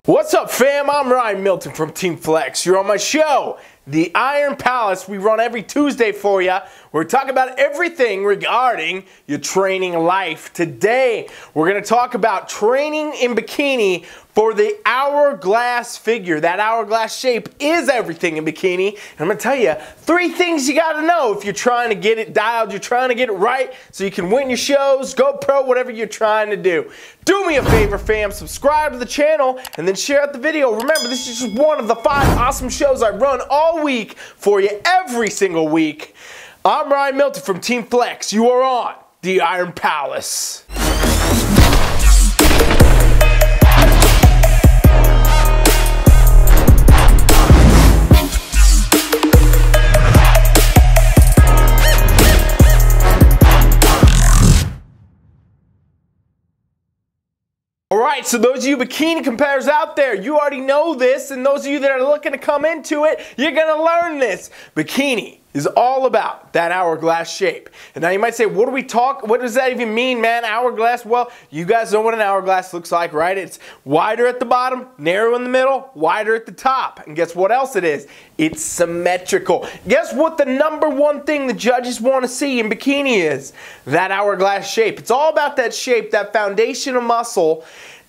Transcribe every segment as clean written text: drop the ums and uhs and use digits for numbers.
What's up, fam? I'm Ryan Milton from TeamFFLEX. You're on my show, The Iron Palace. We run every Tuesday for you. We're talking about everything regarding your training life. Today, we're going to talk about training in bikini for the hourglass figure. That hourglass shape is everything in bikini. And I'm going to tell you 3 things you got to know if you're trying to get it dialed, you're trying to get it right so you can win your shows, go pro, whatever you're trying to do. Do me a favor, fam. Subscribe to the channel and then share out the video. Remember, this is just one of the 5 awesome shows I run all week for you every single week. I'm Ryan Milton from TeamFFLEX. You are on the Iron Palace. Alright, so those of you bikini competitors out there, you already know this, and those of you that are looking to come into it, you're going to learn this. Bikini is all about that hourglass shape. And now you might say, what does that even mean, man? Hourglass? Well, you guys know what an hourglass looks like, right? It's wider at the bottom, narrow in the middle, wider at the top. And guess what else it is? It's symmetrical. Guess what the #1 thing the judges want to see in bikini is? That hourglass shape. It's all about that shape, that foundation of muscle,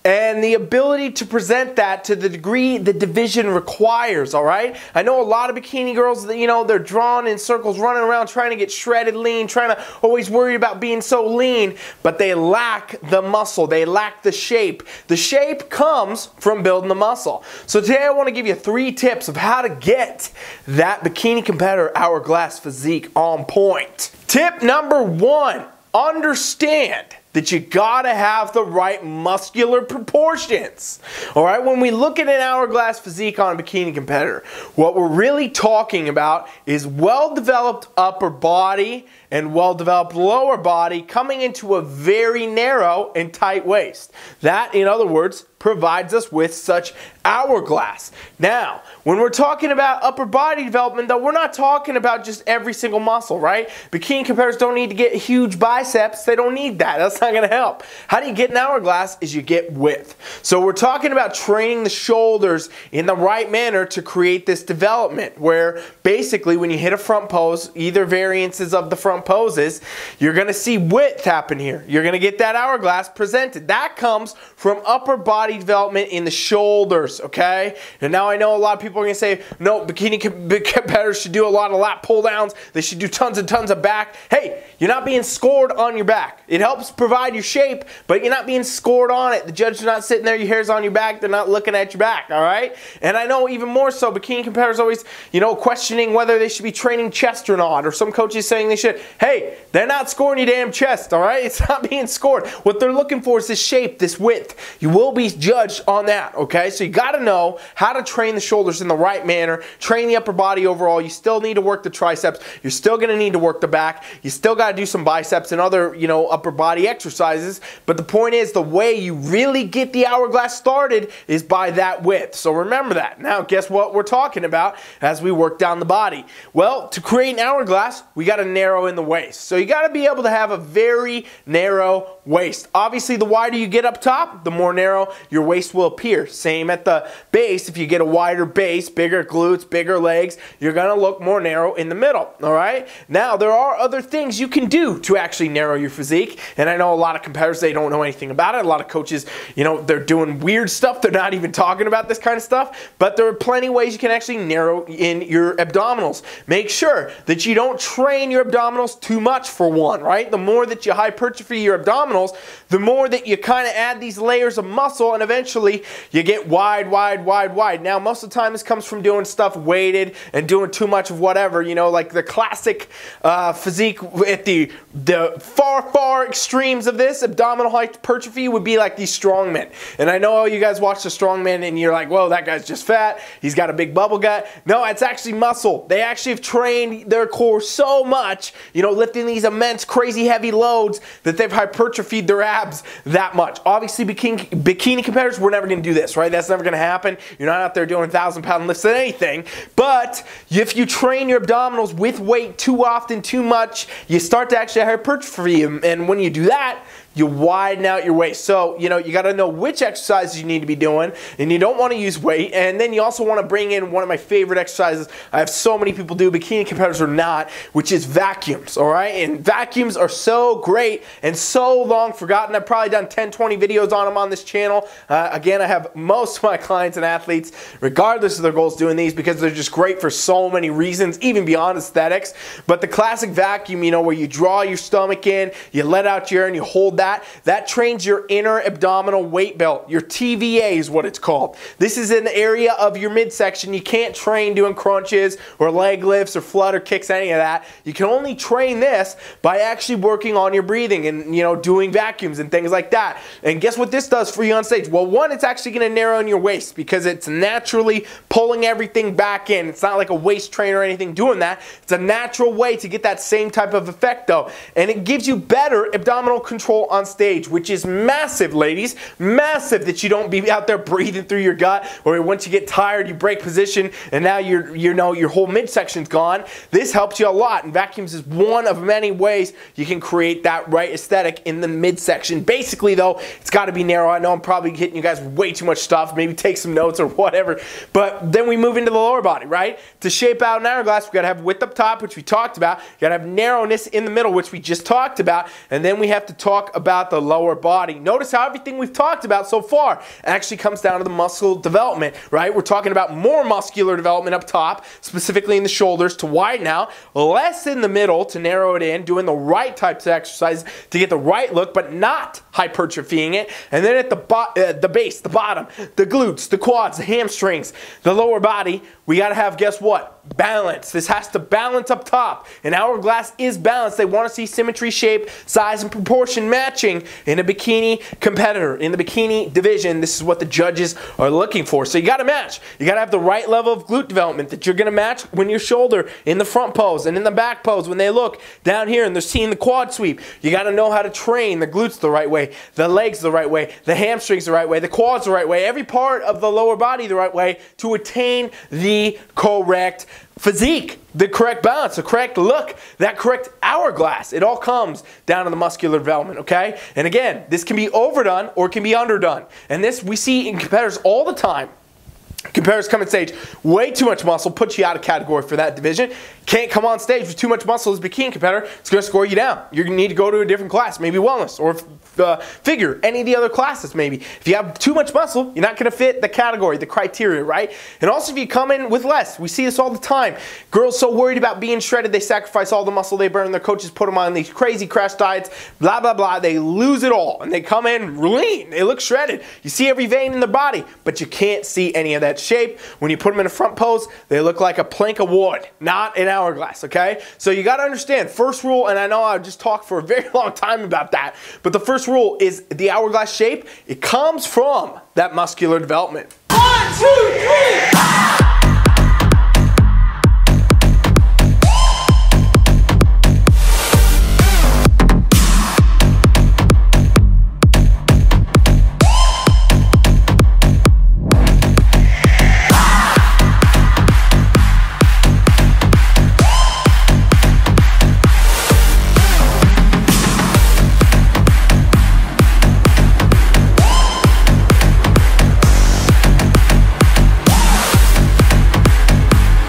and the ability to present that to the degree the division requires, all right? I know a lot of bikini girls, you know, they're drawn in circles, running around trying to get shredded lean, trying to always worry about being so lean, but they lack the muscle, they lack the shape. The shape comes from building the muscle. So today I want to give you 3 tips of how to get that bikini competitor hourglass physique on point. Tip #1, understand that you gotta have the right muscular proportions. Alright, when we look at an hourglass physique on a bikini competitor, what we're really talking about is well-developed upper body and well-developed lower body coming into a very narrow and tight waist. That, in other words, provides us with such hourglass. Now, when we're talking about upper body development, though, we're not talking about just every single muscle, right? Bikini competitors don't need to get huge biceps. They don't need that. That's not going to help. How do you get an hourglass? Is you get width. So we're talking about training the shoulders in the right manner to create this development, where basically when you hit a front pose, either variances of the front poses, you're going to see width happen here. You're going to get that hourglass presented. That comes from upper body development in the shoulders, okay? And now I know a lot of people are going to say, no, bikini competitors should do a lot of lat pull downs. They should do tons and tons of back. Hey, you're not being scored on your back. It helps provide your shape, but you're not being scored on it. The judge is not sitting there, your hair's on your back, they're not looking at your back, all right? And I know even more so, bikini competitors always, you know, questioning whether they should be training chest or not, or some coaches saying they should. Hey, they're not scoring your damn chest, all right? It's not being scored. What they're looking for is this shape, this width. You will be judged on that, okay? So you got to know how to train the shoulders in the right manner, train the upper body overall. You still need to work the triceps. You're still going to need to work the back. You still got to do some biceps and other, you know, upper body exercises. But the point is, the way you really get the hourglass started is by that width. So remember that. Now, guess what we're talking about as we work down the body? Well, to create an hourglass, we got to narrow in the waist. So you got to be able to have a very narrow waist. Obviously, the wider you get up top, the more narrow your waist will appear. Same at the base. If you get a wider base, bigger glutes, bigger legs, you're going to look more narrow in the middle, all right? Now, there are other things you can do to actually narrow your physique, and I know a lot of competitors, they don't know anything about it. A lot of coaches, you know, they're doing weird stuff. They're not even talking about this kind of stuff, but there are plenty of ways you can actually narrow in your abdominals. Make sure that you don't train your abdominals too much, for one, right? The more that you hypertrophy your abdominals, the more that you kind of add these layers of muscle, and eventually you get wide, wide, wide, wide. Now, most of the time this comes from doing stuff weighted and doing too much of whatever, you know, like the classic physique at the far extremes of this abdominal hypertrophy would be like these strongmen. And I know all you guys watch the strongmen and you're like, whoa, that guy's just fat. He's got a big bubble gut. No, it's actually muscle. They actually have trained their core so much, you know, lifting these immense, crazy heavy loads that they've hypertrophied their abs that much. Obviously, bikini competitors, we're never going to do this, right? That's never going to happen. You're not out there doing 1,000-pound lifts at anything. But if you train your abdominals with weight too often, too much, you start to actually hypertrophy them. And when you do that, you widen out your waist. So, you got to know which exercises you need to be doing, and you don't want to use weight. And then you also want to bring in one of my favorite exercises I have so many people do, bikini competitors or not, which is vacuums, all right? And vacuums are so great and so long forgotten. I've probably done 10, 20 videos on them on this channel. Again, I have most of my clients and athletes, regardless of their goals, doing these because they're just great for so many reasons, even beyond aesthetics. But the classic vacuum, where you draw your stomach in, you let out your air and you hold that trains your inner abdominal weight belt. Your TVA is what it's called. This is an area of your midsection. You can't train doing crunches or leg lifts or flutter kicks, any of that. You can only train this by actually working on your breathing and, doing vacuums and things like that. And guess what this does for you on stage? Well, one, it's actually going to narrow in your waist because it's naturally pulling everything back in. It's not like a waist trainer or anything doing that. It's a natural way to get that same type of effect, though. And it gives you better abdominal control on stage, which is massive, ladies. Massive, that you don't be out there breathing through your gut, or once you get tired, you break position, and now your whole midsection's gone. This helps you a lot, and vacuums is one of many ways you can create that right aesthetic in the midsection. Basically, though, it's got to be narrow. I know I'm probably hitting you guys with way too much stuff. Maybe take some notes or whatever. But then we move into the lower body, right? To shape out an hourglass, we got to have width up top, which we talked about. You got to have narrowness in the middle, which we just talked about, and then we have to talk about the lower body. Notice how everything we've talked about so far actually comes down to the muscle development, right? We're talking about more muscular development up top, specifically in the shoulders to widen out, less in the middle to narrow it in, doing the right types of exercises to get the right look, but not hypertrophying it. And then at the base, the bottom, the glutes, the quads, the hamstrings, the lower body, we got to have, guess what? Balance. This has to balance up top. An hourglass is balanced. They want to see symmetry, shape, size, and proportion matching in a bikini competitor. In the bikini division, this is what the judges are looking for. So you got to match. You got to have the right level of glute development that you're going to match when your shoulder in the front pose and in the back pose when they look down here and they're seeing the quad sweep. You got to know how to train the glutes the right way, the legs the right way, the hamstrings the right way, the quads the right way, every part of the lower body the right way to attain the correct physique, the correct balance, the correct look, that correct hourglass. It all comes down to the muscular development, okay? And again, this can be overdone or it can be underdone. And this we see in competitors all the time. Competitors come on stage, way too much muscle, puts you out of category for that division. Can't come on stage with too much muscle as a bikini competitor. It's going to score you down. You're going to need to go to a different class, maybe wellness or figure, any of the other classes maybe. If you have too much muscle, you're not going to fit the category, the criteria, right? And also if you come in with less, we see this all the time. Girls so worried about being shredded, they sacrifice all the muscle they burn. Their coaches put them on these crazy crash diets, blah, blah, blah. They lose it all, and they come in lean. They look shredded. You see every vein in their body, but you can't see any of that shape. When you put them in a front pose, they look like a plank of wood, not an hourglass, okay? So you got to understand, first rule, and I know I just talked for a very long time about that, but the first rule is the hourglass shape, it comes from that muscular development. 1, 2, 3!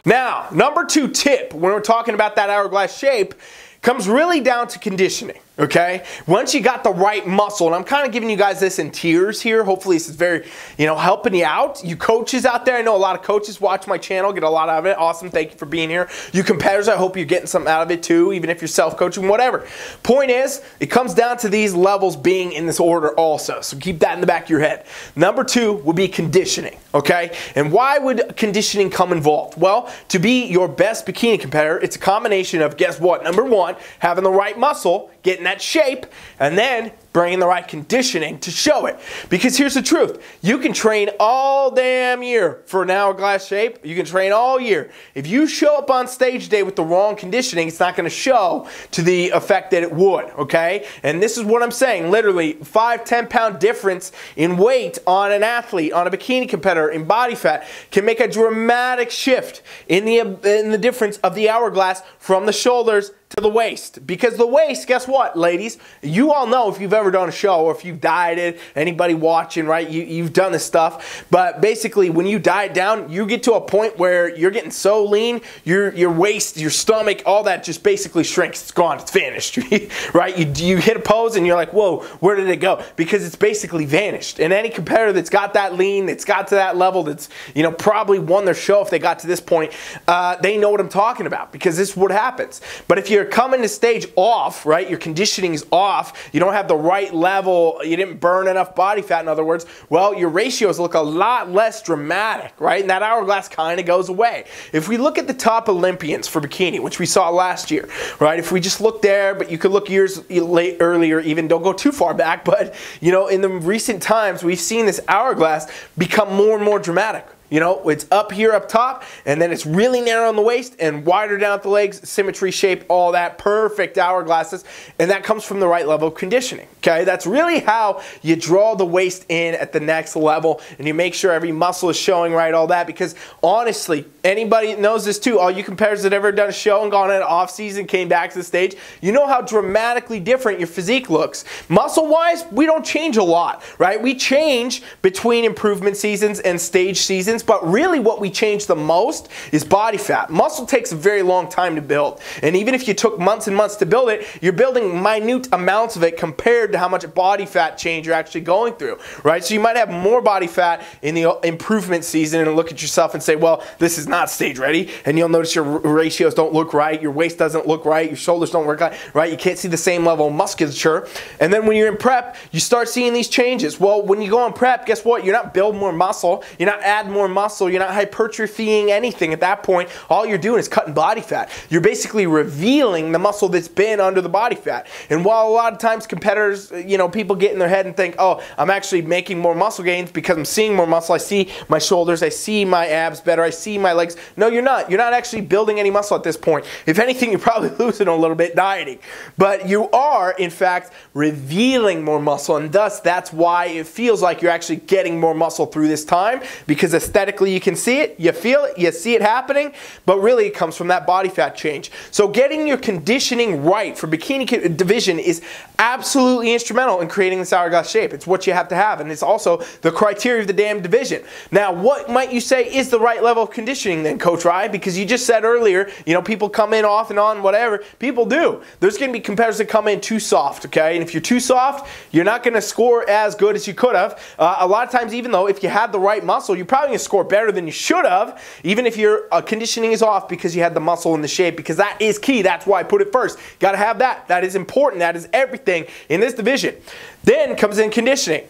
Now, number 2 tip when we're talking about that hourglass shape comes really down to conditioning, okay? Once you got the right muscle, and I'm kind of giving you guys this in tiers here. Hopefully this is very, helping you out. You coaches out there, I know a lot of coaches watch my channel, get a lot out of it. Awesome, thank you for being here. You competitors, I hope you're getting something out of it too, even if you're self-coaching, whatever. Point is, it comes down to these levels being in this order also, so keep that in the back of your head. Number 2 would be conditioning, okay? And why would conditioning come involved? Well, to be your best bikini competitor, it's a combination of, guess what? Number 1, having the right muscle, getting that shape, and then bringing the right conditioning to show it. Because here's the truth. You can train all damn year for an hourglass shape. You can train all year. If you show up on stage day with the wrong conditioning, it's not going to show to the effect that it would, okay? And this is what I'm saying. Literally, 5-10 pound difference in weight on an athlete, on a bikini competitor, in body fat, can make a dramatic shift in the difference of the hourglass from the shoulders to the waist. Because the waist, guess what, ladies? You all know if you've ever ever done a show, or if you've dieted, anybody watching, right, you've done this stuff. But basically, when you diet down, you get to a point where you're getting so lean, your waist, your stomach, all that just basically shrinks. It's gone. It's vanished, right? You hit a pose and you're like, whoa, where did it go? Because it's basically vanished. And any competitor that's got that lean, that's got to that level, that's, you know, probably won their show if they got to this point, they know what I'm talking about, because this is what happens. But if you're coming to stage off, right, your conditioning is off, you don't have the right level, you didn't burn enough body fat, in other words, well, your ratios look a lot less dramatic, right? And that hourglass kind of goes away. If we look at the top Olympians for bikini, which we saw last year, right? If we just look there, but you could look years earlier even, don't go too far back, but, you know, in the recent times, we've seen this hourglass become more and more dramatic. You know, it's up here up top, and then it's really narrow on the waist and wider down at the legs, symmetry, shape, all that, perfect hourglasses, and that comes from the right level of conditioning, okay? That's really how you draw the waist in at the next level, and you make sure every muscle is showing right, all that, because honestly, anybody that knows this too, all you competitors that ever done a show and gone in off season, came back to the stage, you know how dramatically different your physique looks. Muscle-wise, we don't change a lot, right? We change between improvement seasons and stage seasons, but really what we change the most is body fat. Muscle takes a very long time to build, and even if you took months and months to build it, you're building minute amounts of it compared to how much body fat change you're actually going through, right? So you might have more body fat in the improvement season and look at yourself and say, well, this is not stage ready, and you'll notice your ratios don't look right, your waist doesn't look right, your shoulders don't work right, you can't see the same level of musculature, and then when you're in prep, you start seeing these changes. Well, when you go on prep, guess what? You're not building more muscle, you're not adding more muscle, you're not hypertrophying anything at that point. All you're doing is cutting body fat. You're basically revealing the muscle that's been under the body fat. And while a lot of times competitors, you know, people get in their head and think, oh, I'm actually making more muscle gains because I'm seeing more muscle, I see my shoulders, I see my abs better, I see my legs. No, you're not. You're not actually building any muscle at this point. If anything, you're probably losing a little bit dieting. But you are, in fact, revealing more muscle, and thus that's why it feels like you're actually getting more muscle through this time, because aesthetically you can see it, you feel it, you see it happening, but really it comes from that body fat change. So getting your conditioning right for bikini division is absolutely instrumental in creating this hourglass shape. It's what you have to have, and it's also the criteria of the damn division. Now, what might you say is the right level of conditioning then, Coach Rye? Because you just said earlier, you know, people come in off and on, whatever. People do. There's going to be competitors that come in too soft, okay? And if you're too soft, you're not going to score as good as you could have. A lot of times, even though if you had the right muscle, you're probably going to score better than you should have, even if your conditioning is off because you had the muscle and the shape, because that is key. That's why I put it first. Got to have that. That is important. That is everything in this division. Then comes in conditioning.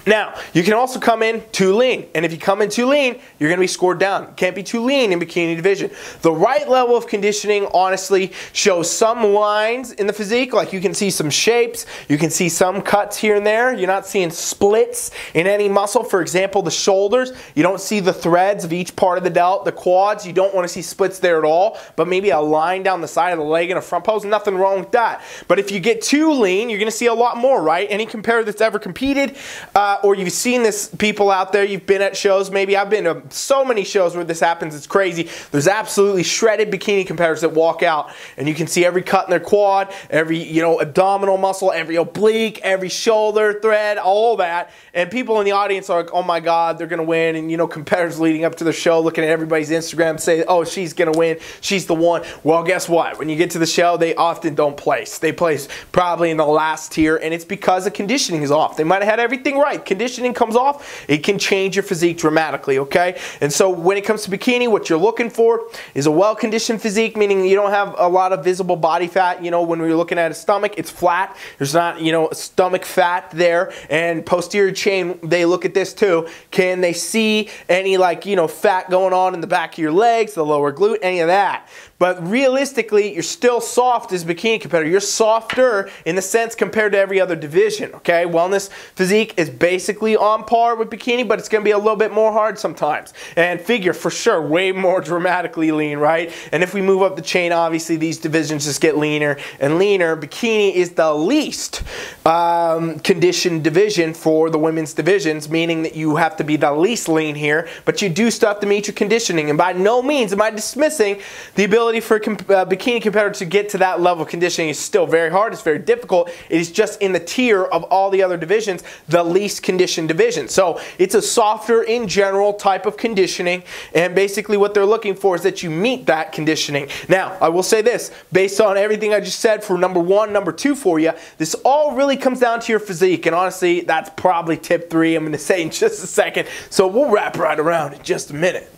Now, you can also come in too lean, and if you come in too lean, you're going to be scored down. You can't be too lean in bikini division. The right level of conditioning, honestly, shows some lines in the physique, like you can see some shapes, you can see some cuts here and there. You're not seeing splits in any muscle. For example, the shoulders, you don't see the threads of each part of the delt. The quads, you don't want to see splits there at all, but maybe a line down the side of the leg in a front pose, nothing wrong with that. But if you get too lean, you're going to see a lot more, right? Any competitor that's ever competed, or you've seen this, people out there, you've been at shows, maybe I've been to so many shows where this happens, it's crazy. There's absolutely shredded bikini competitors that walk out and you can see every cut in their quad, every, you know, abdominal muscle, every oblique, every shoulder thread, all that. And people in the audience are like, oh my God, they're going to win. And, you know, competitors leading up to the show looking at everybody's Instagram say, oh, she's going to win, she's the one. Well, guess what? When you get to the show, they often don't place. They place probably in the last tier, and it's because the conditioning is off. They might have had everything right. Conditioning comes off, it can change your physique dramatically, okay? And so when it comes to bikini, what you're looking for is a well-conditioned physique, meaning you don't have a lot of visible body fat. You know, when we're looking at a stomach, it's flat. There's not, you know, stomach fat there. And posterior chain, they look at this too. Can they see any, like, you know, fat going on in the back of your legs, the lower glute, any of that? But realistically, you're still soft as a bikini competitor. You're softer in the sense compared to every other division, okay? Wellness physique is basically on par with bikini, but it's going to be a little bit more hard sometimes. And figure, for sure, way more dramatically lean, right? And if we move up the chain, obviously these divisions just get leaner and leaner. Bikini is the least conditioned division for the women's divisions, meaning that you have to be the least lean here, but you do still have to meet your conditioning. And by no means am I dismissing the ability for a bikini competitor to get to that level of conditioning. It's still very hard, it's very difficult. It is just in the tier of all the other divisions, the least conditioned division. So it's a softer in general type of conditioning, and basically what they're looking for is that you meet that conditioning. Now, I will say this, based on everything I just said for number 1, number 2 for you, this all really comes down to your physique, and honestly, that's probably tip 3 I'm going to say in just a second, so we'll wrap right around in just a minute.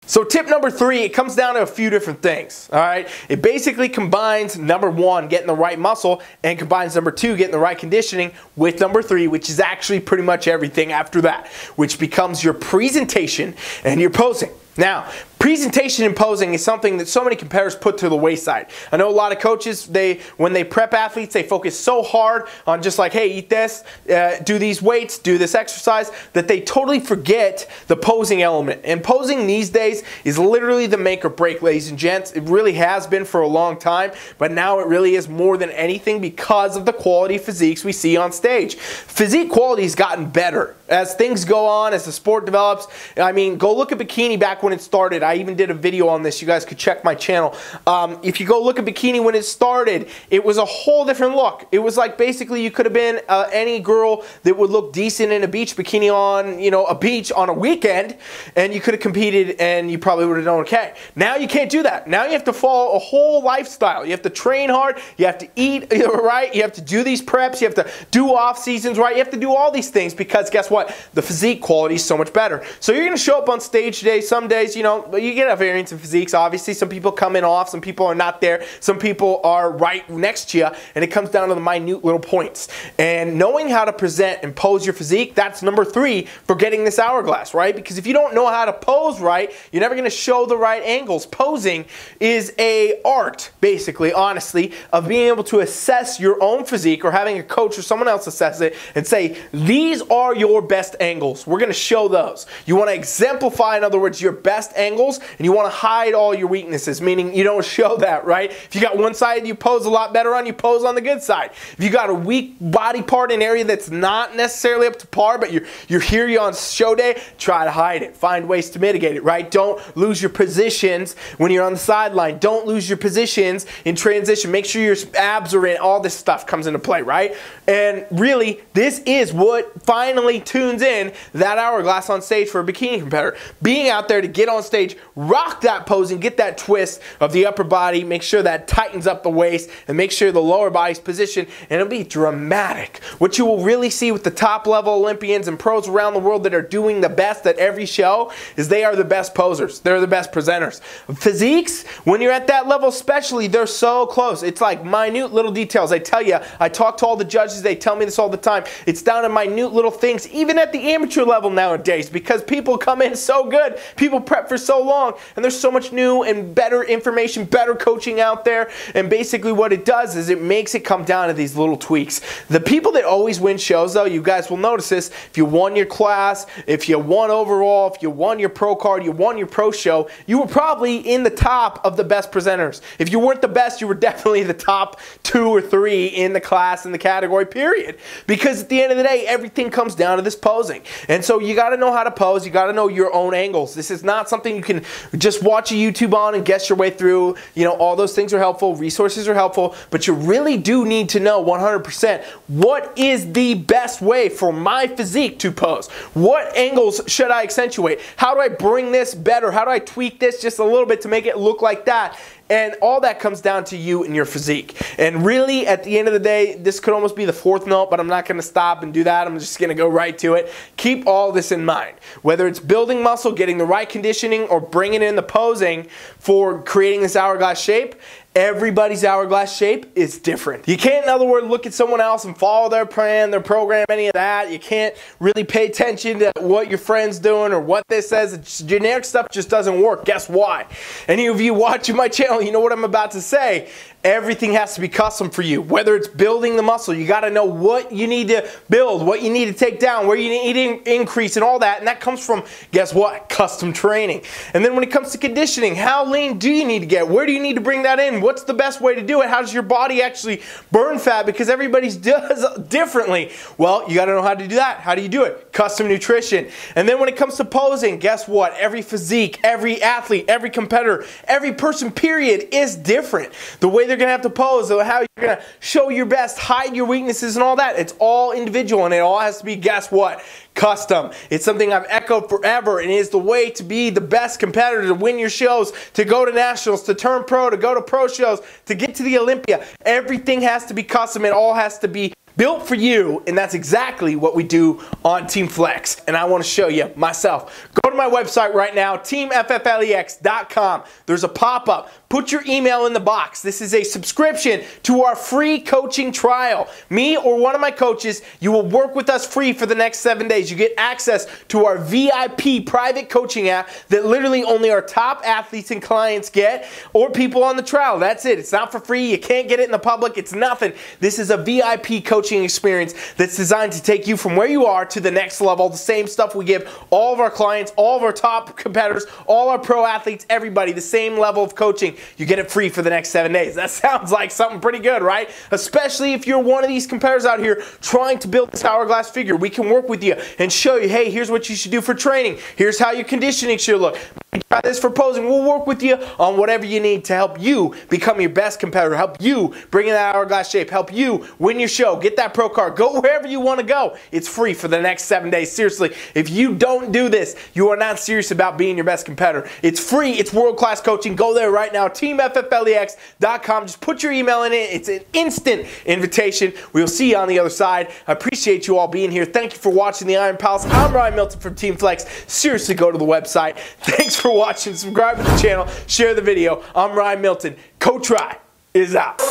So tip number 3, it comes down to a few different things, all right? It basically combines number 1, getting the right muscle, and combines number 2, getting the right conditioning, with number 3, which is actually pretty much everything after that, which becomes your presentation and your posing. Now, presentation and posing is something that so many competitors put to the wayside. I know a lot of coaches, when they prep athletes, they focus so hard on just like, hey, eat this, do these weights, do this exercise, that they totally forget the posing element. And posing these days is literally the make or break, ladies and gents. It really has been for a long time, but now it really is more than anything because of the quality physiques we see on stage. Physique quality has gotten better as things go on, as the sport develops. I mean, go look at Bikini back when it started. I even did a video on this. You guys could check my channel. If you go look at Bikini when it started, it was a whole different look. It was like basically you could have been any girl that would look decent in a beach bikini on, you know, a beach on a weekend, and you could have competed and you probably would have done okay. Now you can't do that. Now you have to follow a whole lifestyle. You have to train hard. You have to eat right. You have to do these preps. You have to do off seasons right. You have to do all these things because guess what? The physique quality is so much better. So you're going to show up on stage today. Some days, you know, you get a variance in physiques. Obviously, some people come in off. Some people are not there. Some people are right next to you. And it comes down to the minute little points. And knowing how to present and pose your physique, that's number 3 for getting this hourglass, right? Because if you don't know how to pose right, you're never going to show the right angles. Posing is a art, basically, honestly, of being able to assess your own physique or having a coach or someone else assess it and say, these are your best angles. We're going to show those. You want to exemplify, in other words, your best angles, and you want to hide all your weaknesses, meaning you don't show that, right? If you got one side you pose a lot better on, you pose on the good side. If you got a weak body part in an area that's not necessarily up to par, but you're here on show day, try to hide it. Find ways to mitigate it, right? Don't lose your positions when you're on the sideline. Don't lose your positions in transition. Make sure your abs are in. All this stuff comes into play, right? And really, this is what finally tunes in that hourglass on stage for a bikini competitor. Being out there to get on stage, rock that pose and get that twist of the upper body, make sure that tightens up the waist, and make sure the lower body's positioned, and it'll be dramatic. What you will really see with the top level Olympians and pros around the world that are doing the best at every show is they are the best posers. They're the best presenters. Physiques, when you're at that level especially, they're so close. It's like minute little details. I tell you, I talk to all the judges, they tell me this all the time. It's down to minute little things, even at the amateur level nowadays, because people come in so good, people prep for so long, and there's so much new and better information, better coaching out there, and basically what it does is it makes it come down to these little tweaks. The people that always win shows, though, you guys will notice this, if you won your class, if you won overall, if you won your pro card, you won your pro show, you were probably in the top of the best presenters. If you weren't the best, you were definitely the top 2 or 3 in the class, in the category, period. Because at the end of the day, everything comes down to this posing. And so you got to know how to pose, you got to know your own angles. This is not something you can just watch a YouTube on and guess your way through. You know, all those things are helpful, resources are helpful, but you really do need to know 100% what is the best way for my physique to pose. What angles should I accentuate? How do I bring this better? How do I tweak this just a little bit to make it look like that? And all that comes down to you and your physique. And really, at the end of the day, this could almost be the 4th note, but I'm not going to stop and do that. I'm just going to go right to it. Keep all this in mind. Whether it's building muscle, getting the right conditioning, or bringing in the posing for creating this hourglass shape, Everybody's hourglass shape is different. You can't, in other words, look at someone else and follow their plan, their program, any of that. You can't really pay attention to what your friend's doing or what this says. It's generic stuff just doesn't work. Guess why? Any of you watching my channel, you know what I'm about to say. Everything has to be custom for you. Whether it's building the muscle, you got to know what you need to build, what you need to take down, where you need to increase and all that. And that comes from, guess what? Custom training. And then when it comes to conditioning, how lean do you need to get? Where do you need to bring that in? What's the best way to do it? How does your body actually burn fat? Because everybody's does differently. Well, you got to know how to do that. How do you do it? Custom nutrition. And then when it comes to posing, guess what? Every physique, every athlete, every competitor, every person, period, is different. The way they're going to have to pose, how you're going to show your best, hide your weaknesses and all that, it's all individual, and it all has to be, guess what? Custom. It's something I've echoed forever, and it is the way to be the best competitor, to win your shows, to go to nationals, to turn pro, to go to pro shows, to get to the Olympia. Everything has to be custom. It all has to be built for you, and that's exactly what we do on TeamFFLEX, and I want to show you myself. Go to my website right now, TeamFFLEX.com. There's a pop-up. Put your email in the box. This is a subscription to our free coaching trial. Me or one of my coaches, you will work with us free for the next 7 days. You get access to our VIP private coaching app that literally only our top athletes and clients get, or people on the trial. That's it. It's not for free. You can't get it in the public. It's nothing. This is a VIP coaching experience that's designed to take you from where you are to the next level. The same stuff we give all of our clients, all of our top competitors, all our pro athletes, everybody, the same level of coaching. You get it free for the next 7 days. That sounds like something pretty good, right? Especially if you're one of these competitors out here trying to build this hourglass figure. We can work with you and show you, hey, here's what you should do for training. Here's how your conditioning should look. Try this for posing. We'll work with you on whatever you need to help you become your best competitor, help you bring in that hourglass shape, help you win your show, get that pro card, go wherever you want to go. It's free for the next 7 days. Seriously, if you don't do this, you are not serious about being your best competitor. It's free. It's world-class coaching. Go there right now, TeamFFLEX.com. Just put your email in it. It's an instant invitation. We'll see you on the other side. I appreciate you all being here. Thank you for watching the Iron Palace. I'm Ryan Milton from TeamFFLEX. Seriously, go to the website. Thanks for watching. Subscribe to the channel. Share the video. I'm Ryan Milton. Coach Rye is out.